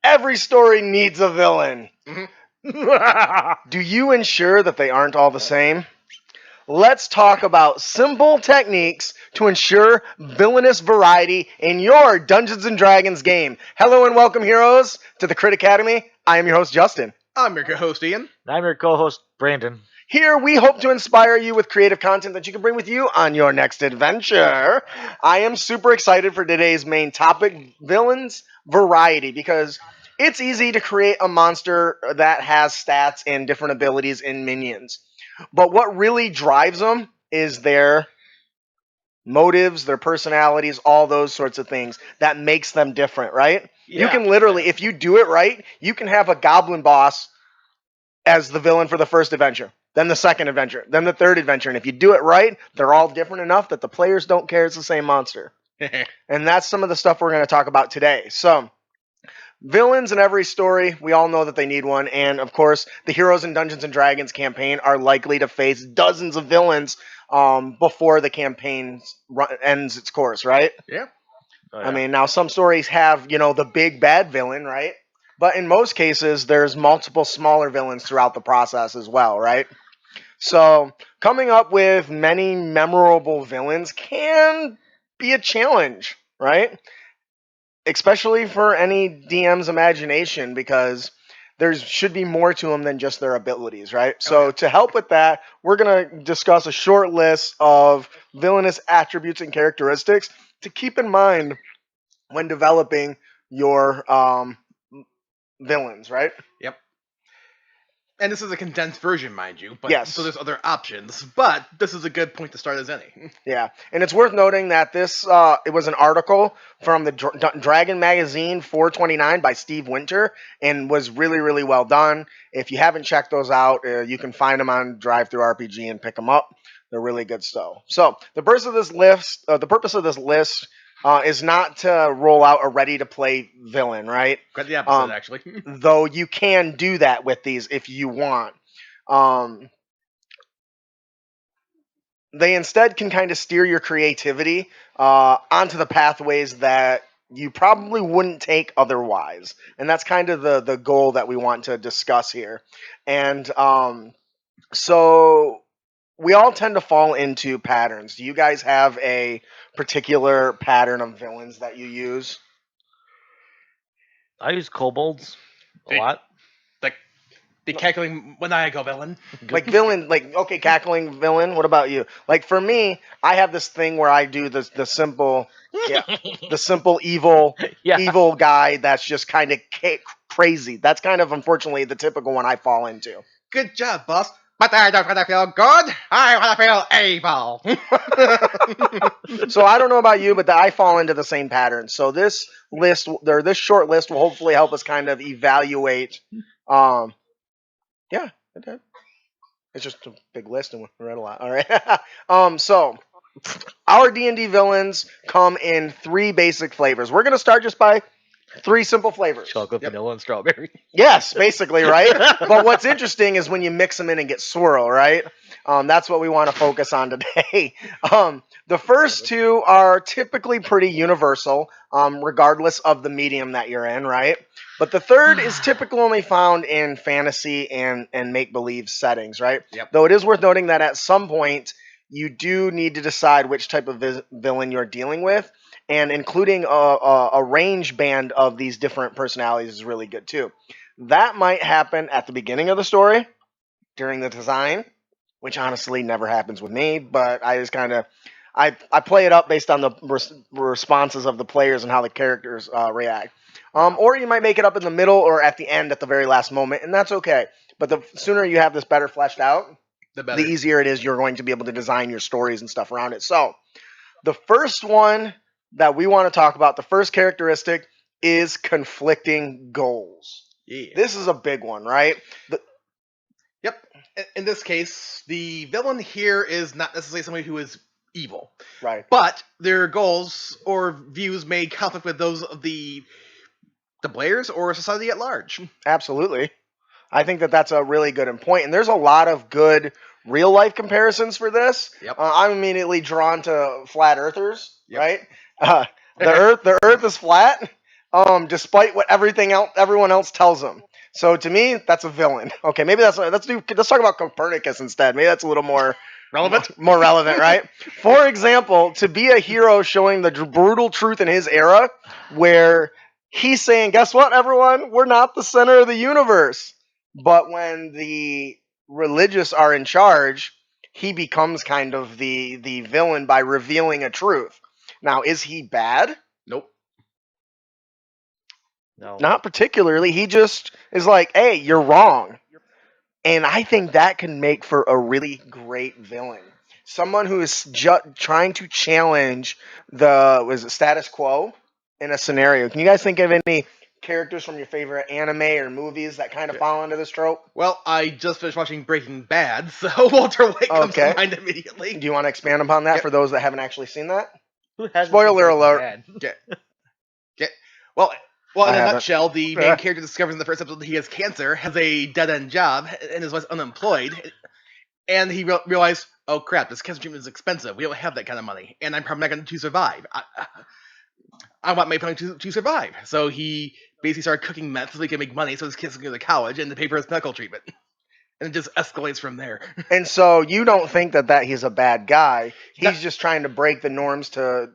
Every story needs a villain. Do you ensure that they aren't all the same? Let's talk about simple techniques to ensure villainous variety in your Dungeons & Dragons game. Hello and welcome, heroes, to the Crit Academy. I am your host, Justin. I'm your co-host, Ian. And I'm your co-host, Brandon. Here we hope to inspire you with creative content that you can bring with you on your next adventure. I am super excited for today's main topic, villains variety, because it's easy to create a monster that has stats and different abilities and minions. But what really drives them is their motives, their personalities, all those sorts of things that makes them different, right? Yeah. You can literally, if you do it right, you can have a goblin boss as the villain for the first adventure, then the second adventure, then the third adventure. And if you do it right, they're all different enough that the players don't care it's the same monster. And that's some of the stuff we're going to talk about today. So, villains in every story, we all know that they need one. And of course, the Heroes in Dungeons & Dragons campaign are likely to face dozens of villains before the campaign ends its course, right? Yeah. Oh, yeah. I mean, now some stories have, the big bad villain, right? But in most cases, there's multiple smaller villains throughout the process as well, right? So, coming up with many memorable villains can be a challenge, right? Especially for any DM's imagination, because there should be more to them than just their abilities, right? So, to help with that, we're going to discuss a short list of villainous attributes and characteristics to keep in mind when developing your villains, right? Yep. And this is a condensed version, mind you. But, Yes. So there's other options. But this is a good point to start as any. Yeah, and it's worth noting that this it was an article from the Dragon Magazine 429 by Steve Winter, and was really, really well done. If you haven't checked those out, you can find them on DriveThruRPG and pick them up. They're really good stuff. So the purpose of this list is not to roll out a ready-to-play villain, right? Quite the opposite, actually. Though you can do that with these if you want. They instead can kind of steer your creativity onto the pathways that you probably wouldn't take otherwise. And that's kind of the goal that we want to discuss here. And so we all tend to fall into patterns. Do you guys have a particular pattern of villains that you use? I use kobolds a lot. The cackling maniacal villain. Like villain, okay, cackling villain. What about you? Like for me, I have this thing where I do the simple, the simple evil guy that's just kind of crazy. That's kind of unfortunately the typical one I fall into. Good job, boss. But I don't want to feel good. I want to feel evil. So I don't know about you, but I fall into the same pattern. So this short list will hopefully help us kind of evaluate. Yeah, it did. It's just a big list and we read a lot. All right. So our D&D villains come in 3 basic flavors. We're going to start just by 3 simple flavors. Chocolate, vanilla, and strawberry. Yes, basically, right? But what's interesting is when you mix them in and get swirl, right? That's what we want to focus on today. The first 2 are typically pretty universal, regardless of the medium that you're in, right? But the third is typically only found in fantasy and make-believe settings, right? Yep. Though it is worth noting that at some point, you do need to decide which type of villain you're dealing with, and including a range band of these different personalities is really good too. That might happen at the beginning of the story, during the design, which honestly never happens with me, but I just kind of I play it up based on the responses of the players and how the characters react. Or you might make it up in the middle or at the end at the very last moment, and that's okay. But the sooner you have this better fleshed out, the easier it is you're going to be able to design your stories and stuff around it. So the first one that we want to talk about, the first characteristic, is conflicting goals. Yeah. This is a big one, right? Yep. In this case, the villain here is not necessarily somebody who is evil. Right. But their goals or views may conflict with those of the players or society at large. Absolutely. I think that's a really good point. And there's a lot of good real-life comparisons for this. Yep. I'm immediately drawn to flat earthers, Yep. right? The Earth is flat. despite what everyone else tells him. So to me, that's a villain. Okay, maybe let's talk about Copernicus instead. Maybe that's a little more Relevant? more relevant, right? For example, to be a hero showing the brutal truth in his era, where he's saying, "Guess what, everyone? We're not the center of the universe." But when the religious are in charge, he becomes kind of the villain by revealing a truth. Now, is he bad? Nope. No. Not particularly. He just is like, "Hey, you're wrong." And I think that can make for a really great villain. Someone who is trying to challenge the status quo in a scenario. Can you guys think of any characters from your favorite anime or movies that kind of fall into this trope? Well, I just finished watching Breaking Bad, so Walter White comes Okay. to mind immediately. Do you want to expand upon that Yep. for those that haven't actually seen that? Who hasn't Spoiler seen Breaking alert. Bad? Well, I in a haven't. nutshell, the main character discovers in the first episode that he has cancer, has a dead-end job, and is unemployed. And he realized, oh crap, this cancer treatment is expensive. We don't have that kind of money, and I'm probably not going to survive. I want my family to survive. So he basically started cooking meth so he can make money so his kids can go to college and to pay for his medical treatment. And it just escalates from there. And so you don't think that he's a bad guy. He's just trying to break the norms to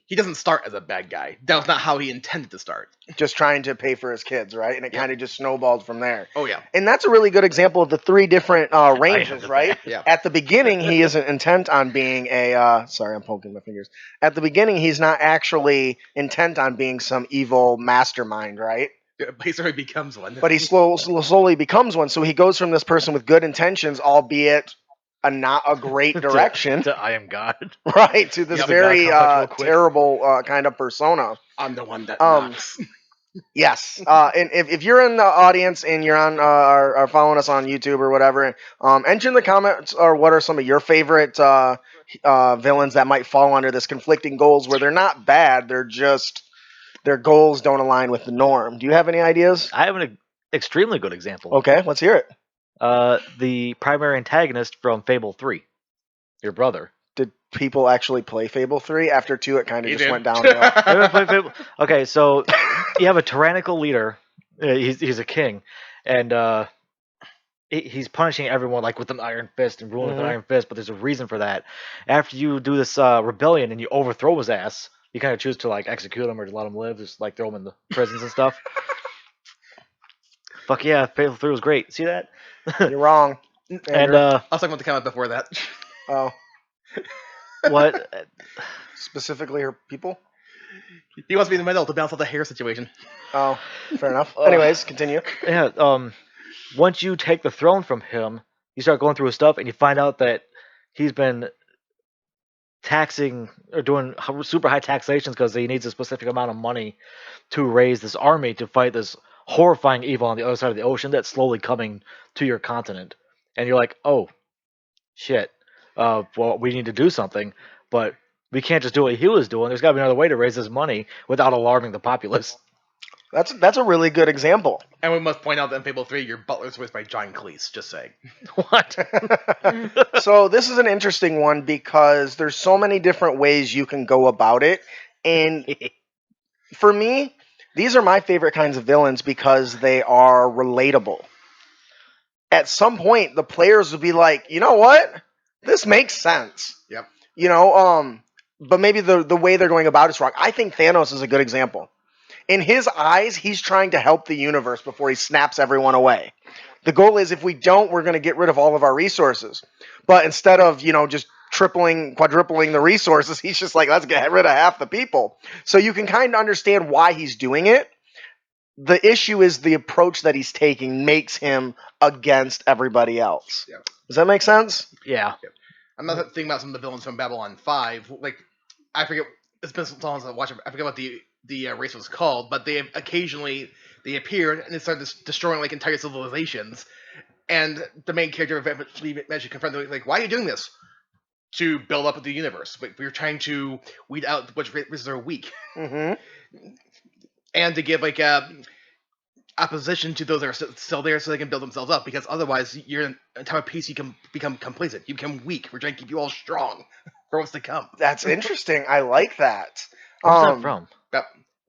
He doesn't start as a bad guy. That was not how he intended to start. just trying to pay for his kids, right? And it Yep. kind of just snowballed from there. Oh yeah. And that's a really good example of the three different ranges, the right? Yeah. At the beginning, he isn't intent on being a. Sorry, I'm poking my fingers. At the beginning, he's not actually intent on being some evil mastermind, right? He sort of becomes one. But he slowly becomes one. So he goes from this person with good intentions, albeit not a great direction, to I am God. right, to this Yep. very God complex real quick. terrible kind of persona. I'm the one that Um, knocks. Yes, and if you're in the audience and you're on are following us on YouTube or whatever, enter in the comments or what are some of your favorite villains that might fall under this conflicting goals where they're not bad, they're just their goals don't align with the norm. Do you have any ideas? I have an extremely good example. Okay, let's hear it. The primary antagonist from Fable 3, your brother. Did people actually play Fable 3? After 2, it kind of He just did. went downhill. Ever play Fable? Okay, so you have a tyrannical leader. He's a king, and he's punishing everyone like with an iron fist and ruling with an Mhm. iron fist. But there's a reason for that. After you do this rebellion and you overthrow his ass, you kind of choose to like execute him or to let him live, just like throw him in the prisons and stuff. Fuck yeah, Fable 3 was great. See that? You're wrong. And Andrew. I was talking about the comment before that. Oh, what? specifically her people? He wants to be in the middle to balance out the hair situation. Oh, fair enough. Anyways, continue. Yeah. Once you take the throne from him, you start going through his stuff, and you find out that he's been taxing or doing super high taxations because he needs a specific amount of money to raise this army to fight this horrifying evil on the other side of the ocean that's slowly coming to your continent. And you're like, oh, shit. Well, we need to do something, but we can't just do what he was doing. There's got to be another way to raise this money without alarming the populace. That's a really good example. And we must point out that in Fable 3, your butler's voiced by John Cleese, just saying. What? So this is an interesting one because there's so many different ways you can go about it. And for me, these are my favorite kinds of villains because they are relatable. At some point, the players will be like, you know what? This makes sense. Yep. You know, but maybe the way they're going about it's wrong. I think Thanos is a good example. In his eyes, he's trying to help the universe before he snaps everyone away. The goal is if we don't, we're going to get rid of all of our resources. But instead of, just quadrupling the resources, he's just like, let's get rid of half the people. So you can kind of understand why he's doing it. The issue is the approach that he's taking makes him against everybody else. Yeah. Does that make sense? Yeah. I'm not thinking about some of the villains from Babylon 5. Like, I forget, it's been so long since I watched it. I forget what the race was called, but they occasionally appeared and they started destroying like entire civilizations. And the main character eventually managed to confront them, like, why are you doing this? To build up the universe. Like, we're trying to weed out which races are weak. Mm-hmm. And to give like opposition to those that are still there so they can build themselves up, because otherwise you're in a time of peace, you can become complacent, you become weak. We're trying to keep you all strong for what's to come. That's interesting. I like that. What's that from?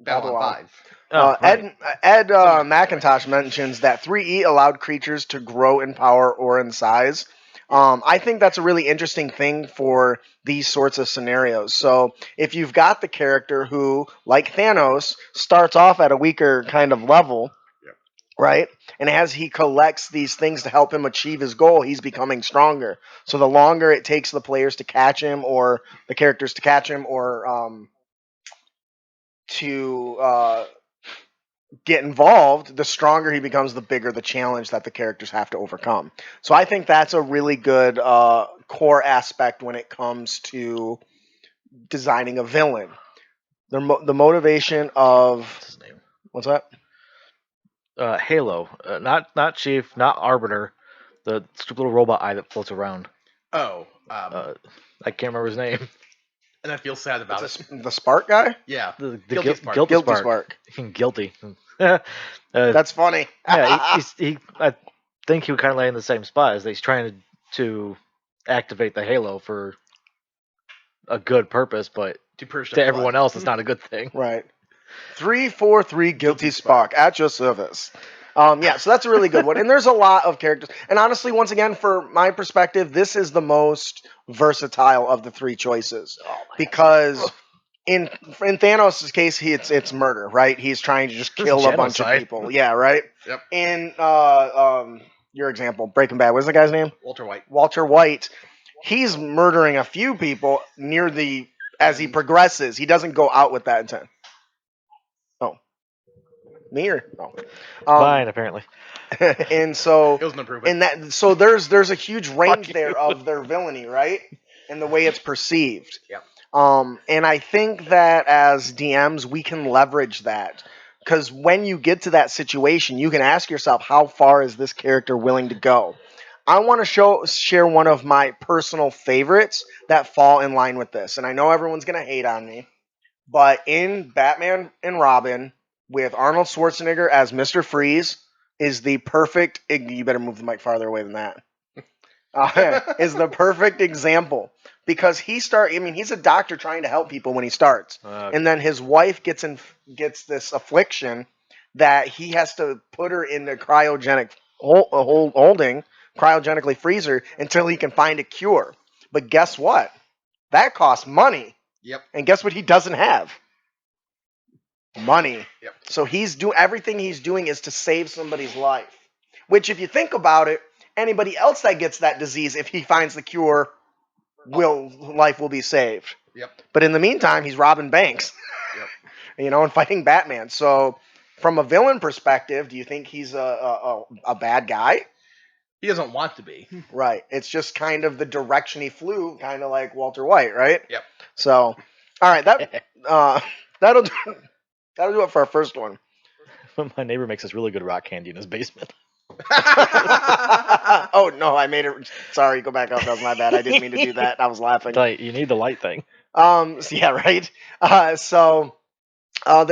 Babylon 5. Oh, right. Ed McIntosh mentions that 3E allowed creatures to grow in power or in size. I think that's a really interesting thing for these sorts of scenarios. So if you've got the character who, like Thanos, starts off at a weaker kind of level, right? And as he collects these things to help him achieve his goal, he's becoming stronger. So the longer it takes the players to catch him, or the characters to catch him, or to get involved, the stronger he becomes, the bigger the challenge that the characters have to overcome. So I think that's a really good core aspect when it comes to designing a villain. The motivation of What's his name? what's that? 𝗕𝗄. Not Chief, not Arbiter. The stupid little robot eye that floats around. Oh, I can't remember his name. and I feel sad about It's it. the Spark guy. Yeah. The Guilty Spark. Guilty Guilty Spark. Spark. Guilty. That's funny. Yeah, I think he would kind of lay in the same spot as he's trying to activate the Halo for a good purpose, but To purge the to everyone blood. else, it's not a good thing. Right. 343 Guilty Spark at your service. Yeah, so that's a really good one. And there's a lot of characters. And honestly, once again, for my perspective, this is the most versatile of the three choices. Because in Thanos' case, it's murder, right? He's trying to just kill a bunch of genocide. people. Yeah, right? Yep. In your example, Breaking Bad, what's the guy's name? Walter White. Walter White. He's murdering a few people near the as he progresses. He doesn't go out with that intent. Oh. Me or no? Mine, apparently. And so It was an improvement. and that so there's a huge range Fuck there you. of their villainy, right? And the way it's perceived. Yep. And I think that as DMs we can leverage that. Because when you get to that situation, you can ask yourself, how far is this character willing to go? I want to share one of my personal favorites that fall in line with this. And I know everyone's going to hate on me. But in Batman and Robin, with Arnold Schwarzenegger as Mr. Freeze, is the perfect. You better move the mic farther away than that. Is the perfect example because he's a doctor trying to help people when he starts, and then his wife gets this affliction that he has to put her in the cryogenically freeze her until he can find a cure. But guess what? That costs money. Yep. And guess what he doesn't have? Money. Yep. So everything he's doing is to save somebody's life. Which, if you think about it, anybody else that gets that disease, if he finds the cure, life will be saved. Yep. But in the meantime, he's robbing banks. Yep. And fighting Batman. So, from a villain perspective, do you think he's a bad guy? He doesn't want to be. Right. It's just kind of the direction he flew, kind of like Walter White, right? Yep. So, all right, that'll do it for our first one. My neighbor makes this really good rock candy in his basement. Oh no, I made it. Sorry, go back up. That was my bad. I didn't mean to do that. I was laughing. You need the light thing. So yeah, right. The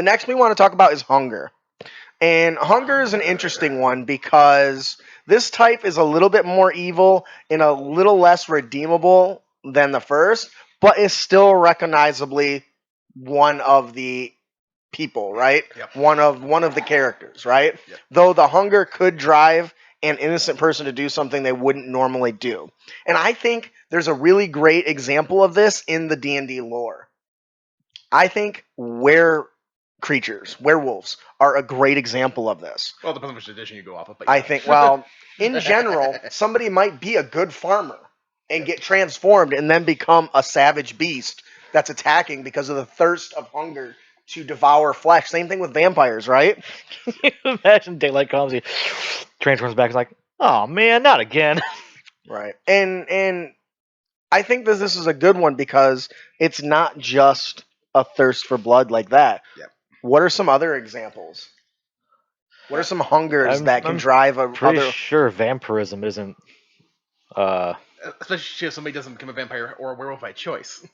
next we want to talk about is hunger. And hunger is an interesting one because this type is a little bit more evil and a little less redeemable than the first, but is still recognizably one of the people, right? Yep. One of the characters, right? Yep. Though the hunger could drive an innocent person to do something they wouldn't normally do. And I think there's a really great example of this in the D&D lore. I think werewolves are a great example of this. Well, depends on which edition you go off of. But I think, well, in general, somebody might be a good farmer and get transformed and then become a savage beast that's attacking because of the thirst of hunger to devour flesh. Same thing with vampires, right? Can you imagine daylight comes, he transforms back, and like, oh man, not again. Right. And I think that this is a good one because it's not just a thirst for blood like that. Yep. What are some other examples? What are some hungers that can drive a Pretty sure vampirism isn't. Especially if somebody doesn't become a vampire or a werewolf by choice.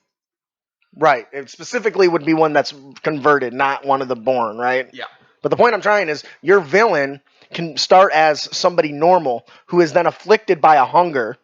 Right. It specifically would be one that's converted, not one of the born, right? Yeah. But the point I'm trying is your villain can start as somebody normal who is then afflicted by a hunger,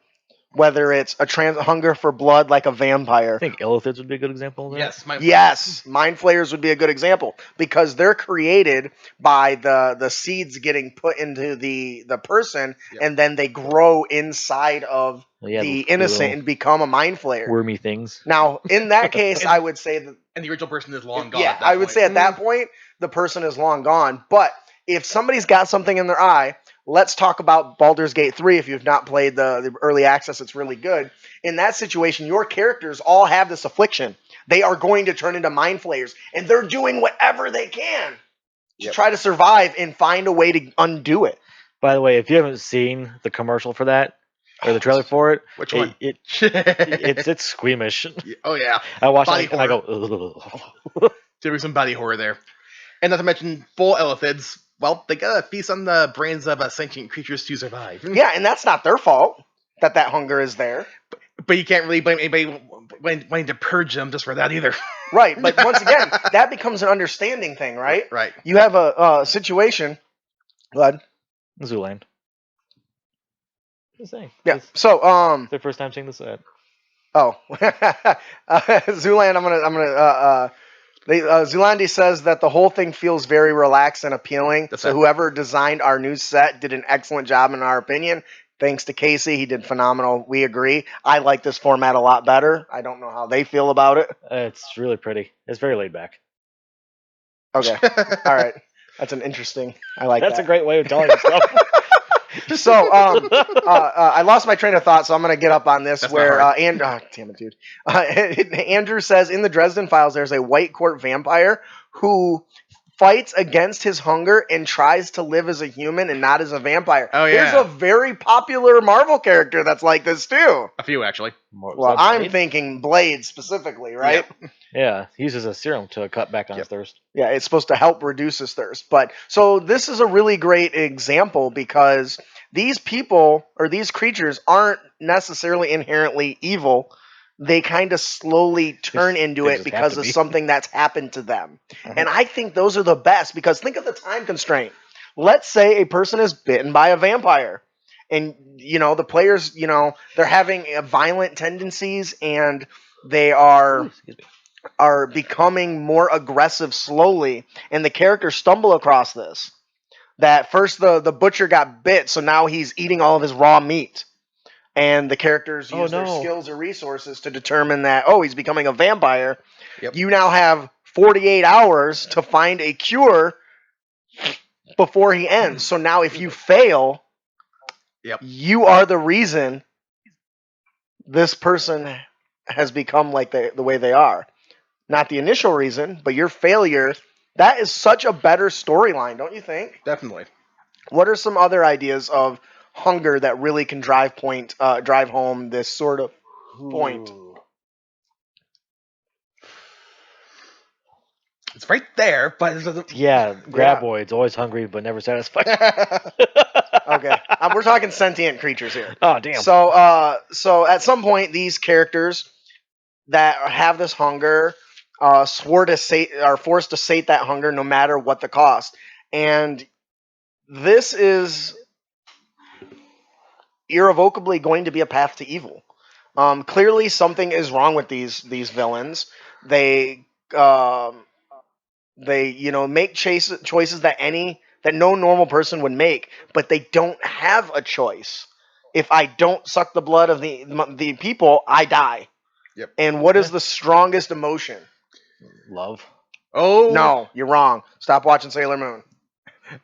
whether it's a hunger for blood like a vampire. I think 𝗕𝗿𝗀𝗃 would be a good example of that. Yes, Yes, mind flayers would be a good example because they're created by the seeds getting put into the person, Yep. and then they grow inside of Yeah, the the innocent little and become a mind flayer. wormy things. Now, in that case, I would say that And the original person is long gone. yeah, at that I would point. say at that point the person is long gone. But if somebody's got something in their eye, let's talk about Baldur's Gate 3. If you've not played the early access, it's really good. In that situation, your characters all have this affliction. They are going to turn into mind flayers, and they're doing whatever they can to try to survive and find a way to undo it. By the way, if you haven't seen the commercial for that or the trailer for it, Which one? it's squeamish. Oh yeah, I watch Body it and I go, ugh. there was some body horror there. And not to mention, full 𝗕𝗿𝗃𝗃𝗃, well, they gotta feast on the brains of sentient creatures to survive. Yeah, and that's not their fault that hunger is there. But you can't really blame anybody wanting to purge them just for that either. Right, but once again, that becomes an understanding thing, right? Right. You have a situation. Blood. Zooland. Just saying. Yeah. It's So their first time seeing this ad. oh, Zooland. Zulandi says that the whole thing feels very relaxed and appealing. That's so right. whoever designed our new set did an excellent job in our opinion. Thanks to Casey, he did phenomenal. We agree. I like this format a lot better. I don't know how they feel about it. It's really pretty. It's very laid back. Okay. All right. That's an interesting. I like That's that. a great way of telling you stuff. So I lost my train of thought, so I'm going to get up on this. That's where not damn it, dude. Andrew says in the Dresden Files, there's a white court vampire who fights against his hunger and tries to live as a human and not as a vampire. Oh, There's yeah. a very popular Marvel character that's like this too. A few, actually. Well, I'm thinking Blade specifically, right? Yep. Yeah, he uses a serum to cut back on his thirst. Yeah, it's supposed to help reduce his thirst. But so this is a really great example because these people or these creatures aren't necessarily inherently evil. They kind of slowly turn into they it just because have to of be. something that's happened to them. And I think those are the best because think of the time constraint. Let's say a person is bitten by a vampire. And, the players, they're having violent tendencies and they are Ooh, excuse me. becoming more aggressive slowly, and the characters stumble across this. That first the butcher got bit, so now he's eating all of his raw meat. And the characters use their skills or resources to determine that, he's becoming a vampire. Yep. You now have 48 hours to find a cure before he ends. So now if you fail, you are the reason this person has become like the way they are. Not the initial reason, but your failure. That is such a better storyline, don't you think? Definitely. What are some other ideas of hunger that really can drive home this sort of point? It's right there, but it doesn't... Yeah, graboid's always hungry but never satisfied. Okay, we're talking sentient creatures here. Oh damn. So at some point, these characters that have this hunger are forced to sate that hunger no matter what the cost. And this is irrevocably going to be a path to evil. Clearly, something is wrong with these villains. They make choices that no normal person would make, but they don't have a choice. If I don't suck the blood of the people, I die. Yep. And what is the strongest emotion? Love. Oh No, you're wrong. Stop watching Sailor Moon.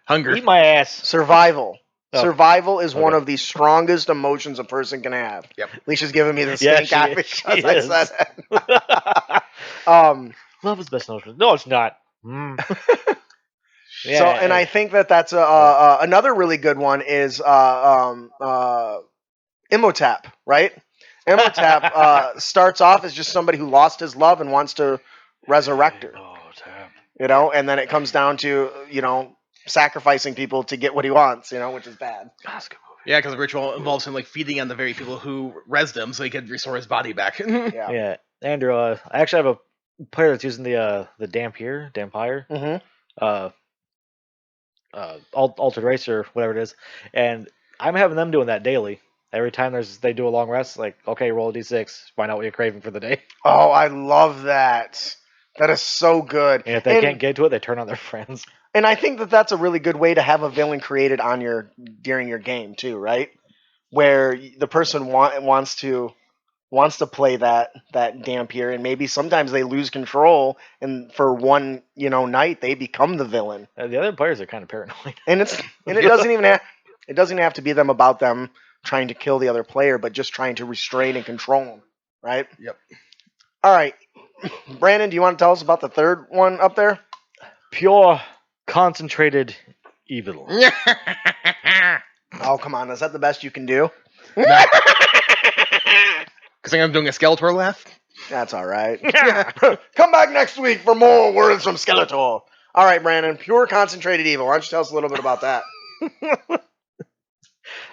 Hunger. Eat my ass. Survival. Oh. Survival is one of the strongest emotions a person can have. Yep. Alicia's giving me the Yeah, stink eye because she I is. said it. Love is best emotion. No, it's not. Yeah, So, and I think that's another really good one is 𝗕𝗿𝗃𝗃𝗃, right? 𝗕𝗿𝗃𝗃 starts off as just somebody who lost his love and wants to resurrect her. And then it comes down to, sacrificing people to get what he wants, which is bad. Yeah, because the ritual involves him feeding on the very people who resed him, so he could restore his body back. Yeah, Andrew. I actually have a player that's using the 𝗕𝗿𝗃𝗃𝗃, Mm-hmm. Altered race or whatever it is, and I'm having them doing that daily. Every time they do a long rest, like, okay, roll a d6, find out what you're craving for the day. Oh, I love that. That is so good. And if they can't get to it, they turn on their friends. And I think that that's a really good way to have a villain created during your game too, right? Where the person wants to play that Dampier, and maybe sometimes they lose control, and for one night they become the villain. The other players are kind of paranoid. And it doesn't have to be about them trying to kill the other player, but just trying to restrain and control them, right? Yep. All right, Brandon, do you want to tell us about the third one up there? Pure, concentrated evil. Oh, come on, is that the best you can do? Because I'm doing a Skeletor laugh. That's all right. Come back next week for more words from Skeletor. All right, Brandon, pure concentrated evil. Why don't you tell us a little bit about that?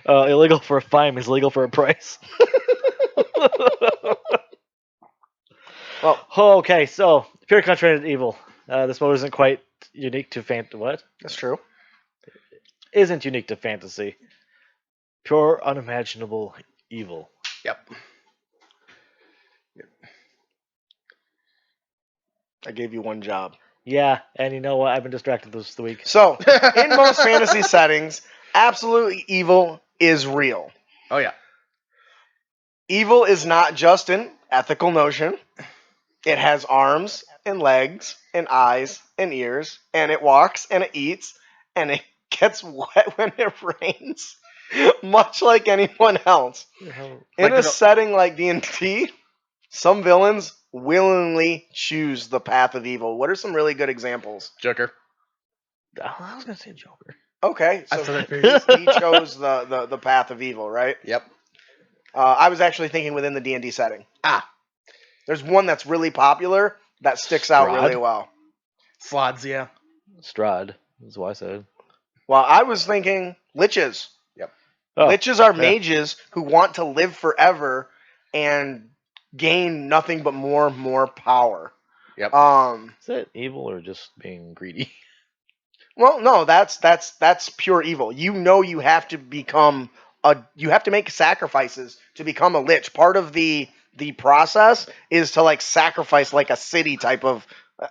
Illegal for a fine is legal for a price. Well, okay, so pure concentrated evil. This one isn't quite unique to fantasy. What? that's true. Isn't unique to fantasy. Pure, unimaginable evil. Yep. I gave you one job. Yeah, and you know what? I've been distracted this week. So, in most fantasy settings, absolute evil is real. Oh yeah. Evil is not just an ethical notion. It has arms and legs and eyes and ears, and it walks and it eats, and it gets wet when it rains, much like anyone else. In a setting like D&D, some villains willingly choose the path of evil. What are some really good examples? Joker. I was going to say Joker. Okay, so he chose the path of evil, right? Yep. I was actually thinking within the D&D setting. There's one that's really popular that sticks out really well. Slods, yeah. Strahd, that's what I said. Well, I was thinking liches. Yep. Oh, liches are mages who want to live forever and gain nothing but more power. Yep. Is that evil or just being greedy? Well, no, that's pure evil. You have to you have to make sacrifices to become a lich. Part of the process is to sacrifice a city type of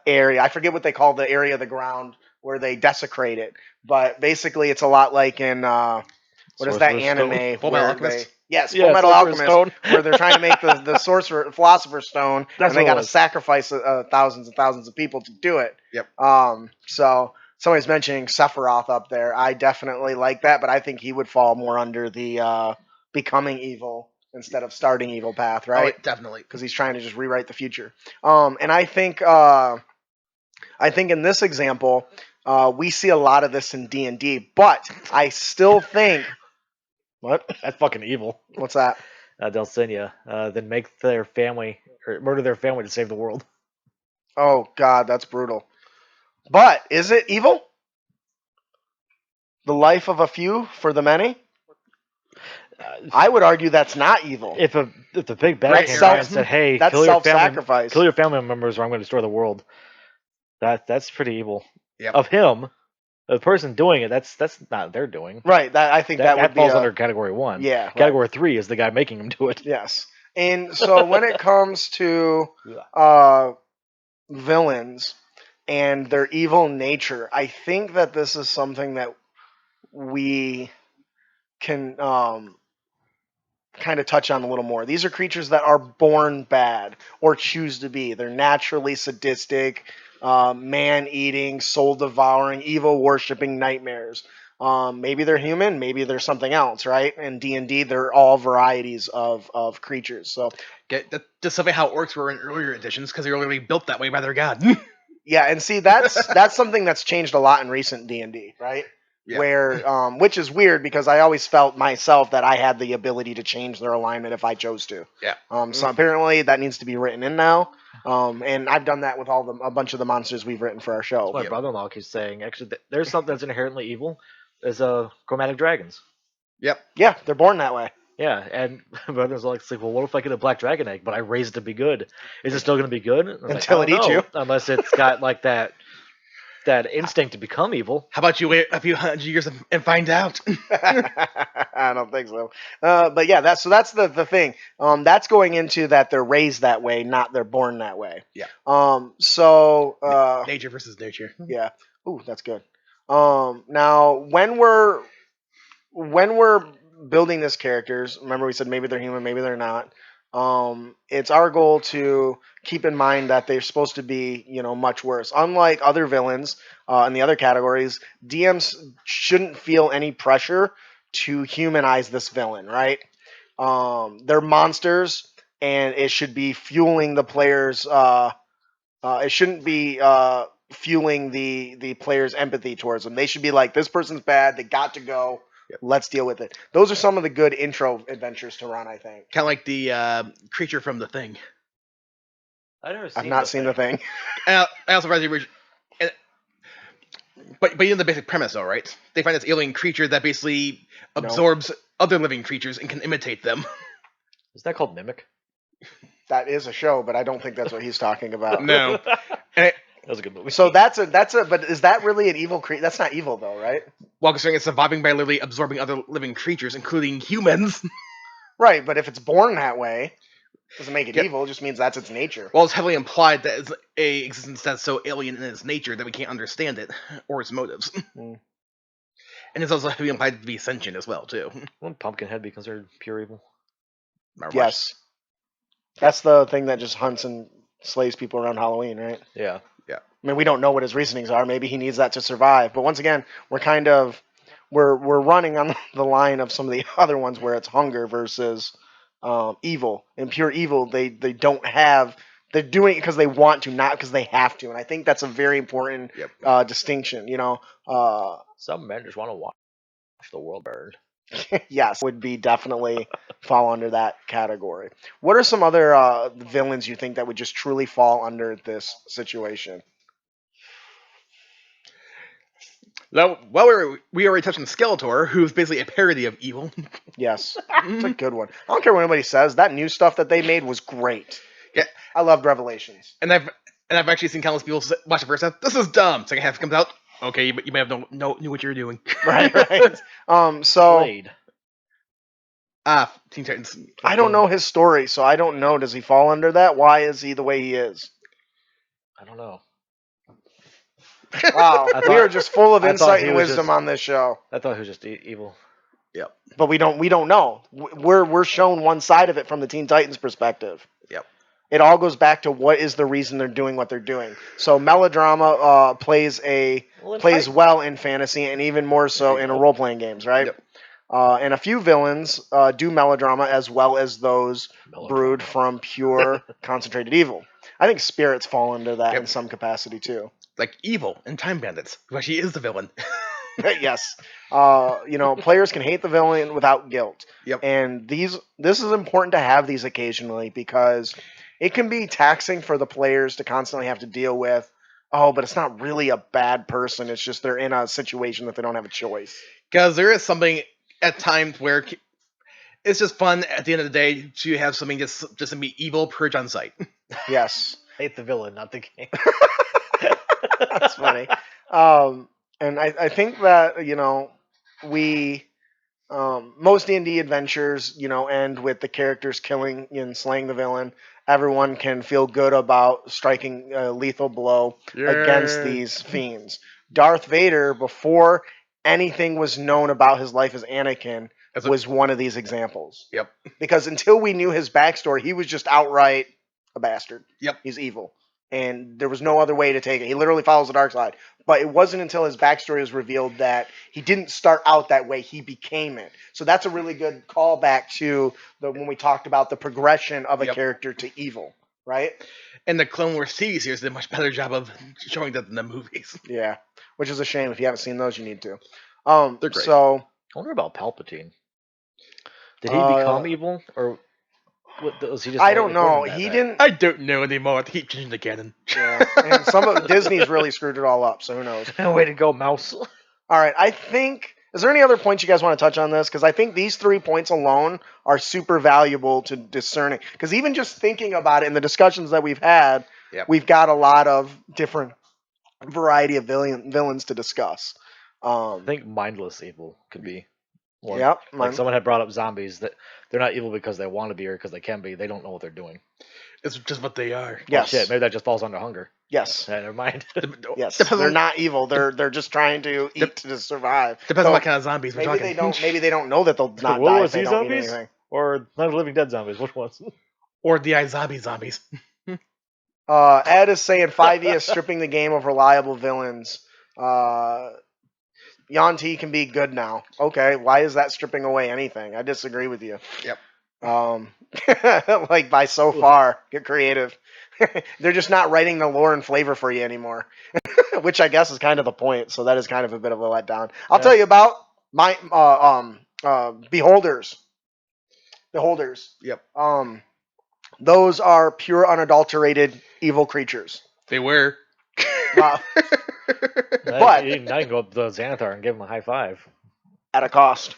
area. I forget what they call the area of the ground where they desecrate it, but basically it's a lot like in what is that anime? Full Metal Alchemist? Full Metal Alchemist, where they're trying to make the Philosopher's Stone, and they got to sacrifice thousands and thousands of people to do it. Yep. So somebody's mentioning Sephiroth up there. I definitely like that, but I think he would fall more under the becoming evil instead of starting evil path, right? Oh, definitely, because he's trying to just rewrite the future. And I think in this example, we see a lot of this in D&D, but I still think what? That's fucking evil. What's that? They'll send you, then make their family or murder their family to save the world. Oh God, that's brutal. But is it evil? The life of a few for the many? I would argue that's not evil. If the big bad came around and said, "Hey, that's kill your family members, or I'm going to destroy the world," that's pretty evil. Yep. Of him, the person doing it, that's not their doing. Right. I think that would falls under category 1. Yeah. Category 3 is the guy making him do it. Yes. And so when it comes to villains and their evil nature, I think that this is something that we can kind of touch on a little more. These are creatures that are born bad or choose to be. They're naturally sadistic, man-eating, soul-devouring, evil-worshipping nightmares. Maybe they're human, maybe they're something else, right? In D&D, they're all varieties of creatures. So just something how orcs were in earlier editions because they were already built that way by their god. Yeah, and see, that's something that's changed a lot in recent D&D, right? Yeah. Where, which is weird because I always felt myself that I had the ability to change their alignment if I chose to. Yeah. So apparently that needs to be written in now. And I've done that with a bunch of the monsters we've written for our show. My brother-in-law keeps saying, actually, there's something that's inherently evil. There's chromatic dragons. Yep. Yeah, they're born that way. Yeah, and my brother's like, well, what if I get a black dragon egg, but I raised it to be good? Is it still going to be good? Until it eats you. Unless it's got that that instinct to become evil. How about you wait a few hundred years and find out? I don't think so. But yeah, that's the thing. That's going into that they're raised that way, not they're born that way. Yeah. Nature versus nature. Yeah. Ooh, that's good. Now when we're building these characters, remember we said maybe they're human, maybe they're not. It's our goal to keep in mind that they're supposed to be, much worse. Unlike other villains in the other categories, DMs shouldn't feel any pressure to humanize this villain, right? They're monsters, and it should be fueling the players. It shouldn't be fueling the player's empathy towards them. They should be like, this person's bad. They got to go. Yep. Let's deal with it. Those are some of the good intro adventures to run, I think. Kind of like the creature from The Thing. I've not seen the thing. I also read the original. But you know the basic premise, though, right? They find this alien creature that basically absorbs other living creatures and can imitate them. Is that called Mimic? That is a show, but I don't think that's what he's talking about. No. That was a good movie. So that's a. But is that really an evil creature? That's not evil, though, right? Well, considering it's surviving by literally absorbing other living creatures, including humans. Right, but if it's born that way, doesn't make it evil. It just means that's its nature. Well, it's heavily implied that it's a existence that's so alien in its nature that we can't understand it or its motives. And it's also heavily implied to be sentient as well, too. Wouldn't Pumpkinhead be considered pure evil? Yes. That's the thing that just hunts and slays people around Halloween, right? Yeah. Yeah. I mean, we don't know what his reasonings are. Maybe he needs that to survive. But once again, we're running on the line of some of the other ones where it's hunger versus evil. And pure evil, they don't have. They're doing it because they want to, not because they have to. And I think that's a very important distinction. Some men just want to watch the world burn. Yes, would be definitely fall under that category. What are some other villains you think that would just truly fall under this situation? Well, we already touched on Skeletor, who's basically a parody of evil. Yes, it's a good one. I don't care what anybody says. That new stuff that they made was great. Yeah, I loved Revelations. And I've actually seen countless people watch the first half. This is dumb. Second half comes out. Okay, but you may have knew what you were doing. Right. So Blade. Teen Titans. I don't know his story, so I don't know. Does he fall under that? Why is he the way he is? I don't know. Wow, we are just full of insight and wisdom on this show. I thought he was just evil. Yep. But we don't know. We're shown one side of it from the Teen Titans perspective. Yep. It all goes back to what is the reason they're doing what they're doing. So melodrama plays well in fantasy, and even more so in role playing games, right? Yep. And a few villains do melodrama as well as those brewed from pure concentrated evil. I think spirits fall into that in some capacity too. Like Evil and Time Bandits, who actually is the villain. Yes. Players can hate the villain without guilt. Yep. And this is important to have these occasionally because it can be taxing for the players to constantly have to deal with, but it's not really a bad person. It's just they're in a situation that they don't have a choice. Because there is something at times where it's just fun at the end of the day to have something just to be evil, purge on sight. Yes. Hate the villain, not the game. That's funny. And I think that, we most D&D adventures, end with the characters killing and slaying the villain. Everyone can feel good about striking a lethal blow against these fiends. Darth Vader, before anything was known about his life as Anakin, was one of these examples. Yep. Because until we knew his backstory, he was just outright a bastard. Yep. He's evil. And there was no other way to take it. He literally follows the dark side. But it wasn't until his backstory was revealed that he didn't start out that way. He became it. So that's a really good callback to when we talked about the progression of a character to evil, right? And the Clone Wars TV series did a much better job of showing that than the movies. Yeah, which is a shame. If you haven't seen those, you need to. They're great. So I wonder about Palpatine. Did he become evil, or was he just? I don't know. He didn't. I don't know anymore. I keep changing the canon. Yeah, and some of Disney's really screwed it all up. So who knows? Way to go, Mouse. All right, I think. Is there any other points you guys want to touch on this? Because I think these 3 points alone are super valuable to discerning. Because even just thinking about it in the discussions that we've had, we've got a lot of different variety of villains to discuss. I think mindless evil could be one. Yep. Like someone had brought up zombies, that they're not evil because they want to be or because they can be. They don't know what they're doing. It's just what they are. Oh Yes. shit, maybe that just falls under hunger. Yes. Yeah, never mind. Yes. Depends They're on- not evil. They're just trying to eat to survive. Depends So on what kind of zombies we're maybe talking. they don't. Maybe they don't know that they'll not World die War if they Z don't eat zombies anything. or Night of the Living Dead zombies? Which ones? Or the 𝗖𝗍𝗶𝗁 zombies. Ed is saying 5e is stripping the game of reliable villains. Yanti can be good now. Okay, why is that stripping away anything? I disagree with you. Yep. Like by so far, get creative. They're just not writing the lore and flavor for you anymore, which I guess is kind of the point. So that is kind of a bit of a letdown. I'll tell you about my beholders. Beholders. Yep. Those are pure, unadulterated evil creatures. They were. But Now you can go up to Xanathar and give him a high five. At a cost.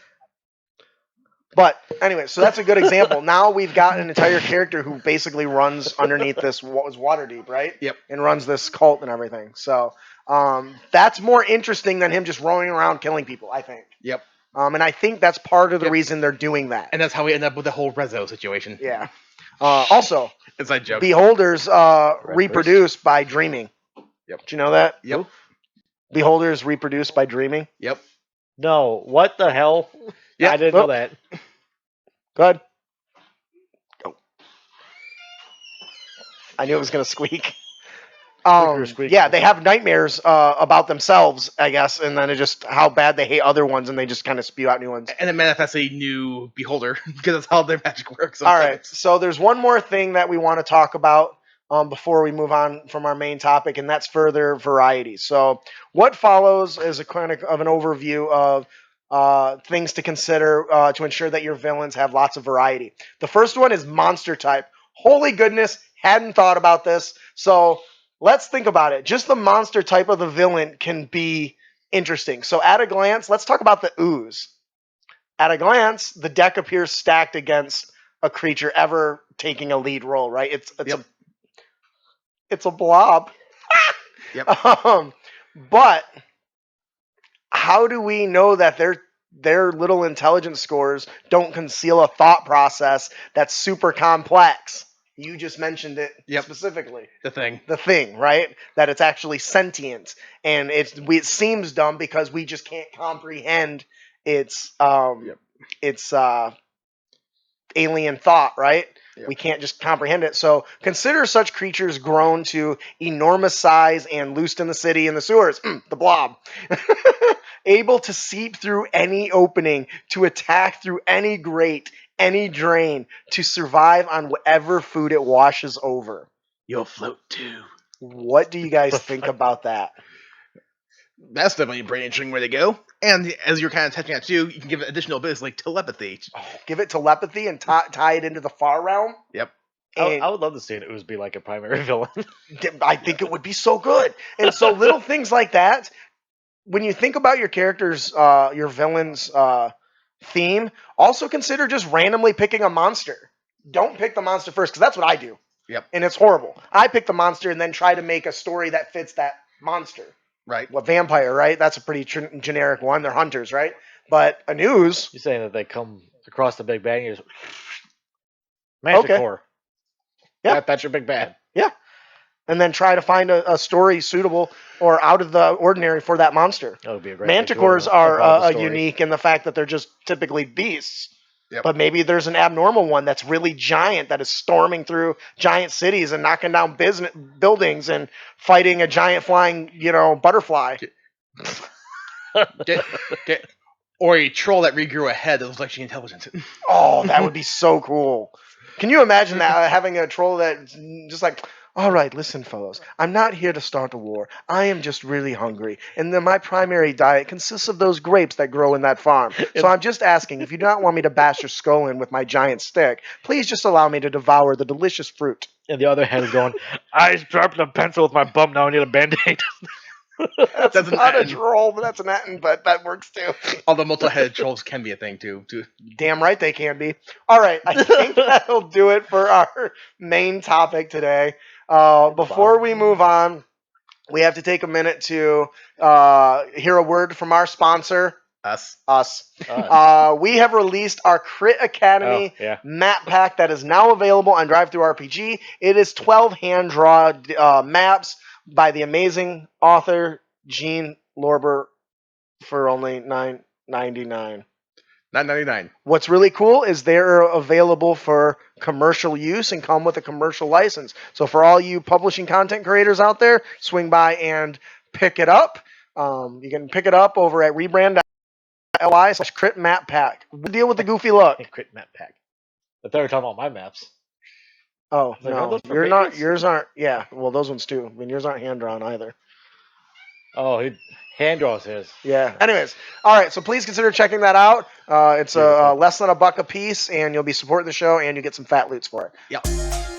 But anyway, so that's a good example. Now we've got an entire character who basically runs underneath this Waterdeep, right? Yep. And runs this cult and everything. So that's more interesting than him just roaming around killing people, I think. Yep. And I think that's part of the reason they're doing that. And that's how we end up with the whole Rezo situation. Yeah. Also, inside joke. Beholders reproduce by dreaming. Yep. Did you know that? Yep. Beholders reproduce by dreaming. Yep. No, what the hell? Yeah, I didn't know that. Good. Go. I knew it was going to squeak. Yeah, they have nightmares about themselves, I guess, and then it just how bad they hate other ones, and they just kind of spew out new ones. And it manifests a new beholder because that's how their magic works. All right, so there's one more thing that we want to talk about before we move on from our main topic, and that's further variety. So what follows is a kind of an overview of things to consider to ensure that your villains have lots of variety. The first one is monster type. Holy goodness, hadn't thought about this. So let's think about it. Just the monster type of the villain can be interesting. So at a glance, let's talk about the Ooze. At a glance, the deck appears stacked against a creature ever taking a lead role, right? It's a blob. Yep. But how do we know that their little intelligence scores don't conceal a thought process that's super complex? You just mentioned it specifically. The thing, right? That it's actually sentient, and it seems dumb because we just can't comprehend its alien thought, right? Yep. We can't just comprehend it. So consider such creatures grown to enormous size and loosed in the city and the sewers, the blob, able to seep through any opening, to attack through any grate, any drain, to survive on whatever food it washes over. You'll float too. What do you guys think about that? That's definitely a pretty interesting way to go. And as you're kind of touching on too, you can give it additional abilities like telepathy. Give it telepathy and tie it into the far realm? Yep. I would love to see it Ooze be like a primary villain. I think it would be so good. And so little things like that, when you think about your character's, your villain's theme, also consider just randomly picking a monster. Don't pick the monster first, because that's what I do. Yep. And it's horrible. I pick the monster and then try to make a story that fits that monster. Right. What vampire, right? That's a pretty generic one. They're hunters, right? But an Ooze. You're saying that they come across the big bad and you just Manticore. Okay. Yeah. That's your big bad. Yeah. And then try to find a story suitable or out of the ordinary for that monster. That would be a great Manticores are unique in the fact that they're just typically beasts. Yep. But maybe there's an abnormal one that's really giant that is storming through giant cities and knocking down buildings and fighting a giant flying, butterfly. Or a troll that regrew a head that looks like she's intelligent. Oh, that would be so cool. Can you imagine that, having a troll that's just like, all right, listen, fellows, I'm not here to start a war. I am just really hungry. And then my primary diet consists of those grapes that grow in that farm. So I'm just asking, if you do not want me to bash your skull in with my giant stick, please just allow me to devour the delicious fruit. And the other hand is going, I dropped a pencil with my bum, now I need a Band-Aid. That's not a troll, but that's an Atten, but that works too. Although multi-headed trolls can be a thing too. Damn right they can be. All right, I think that'll do it for our main topic today. Before we move on, we have to take a minute to hear a word from our sponsor, Us. us. Us. We have released our Crit Academy Oh, yeah. map pack that is now available on DriveThruRPG. It is 12 hand-drawn maps by the amazing author Gene Lorber for only $9.99. $9.99. What's really cool is they're available for commercial use and come with a commercial license. So for all you publishing content creators out there, swing by and pick it up. You can pick it up over at rebrand.ly/crit map pack. Deal with the goofy look. Crit map pack. I thought we were talking about my maps. Oh, Like, aren't no. those for You're not. patrons? Yours aren't. Yeah, well, those ones too. I mean, yours aren't hand-drawn either. Oh, he hand draws his. Yeah. Anyways, all right. So please consider checking that out. It's Beautiful. less than $1 a piece, and you'll be supporting the show, and you get some fat loots for it. Yep.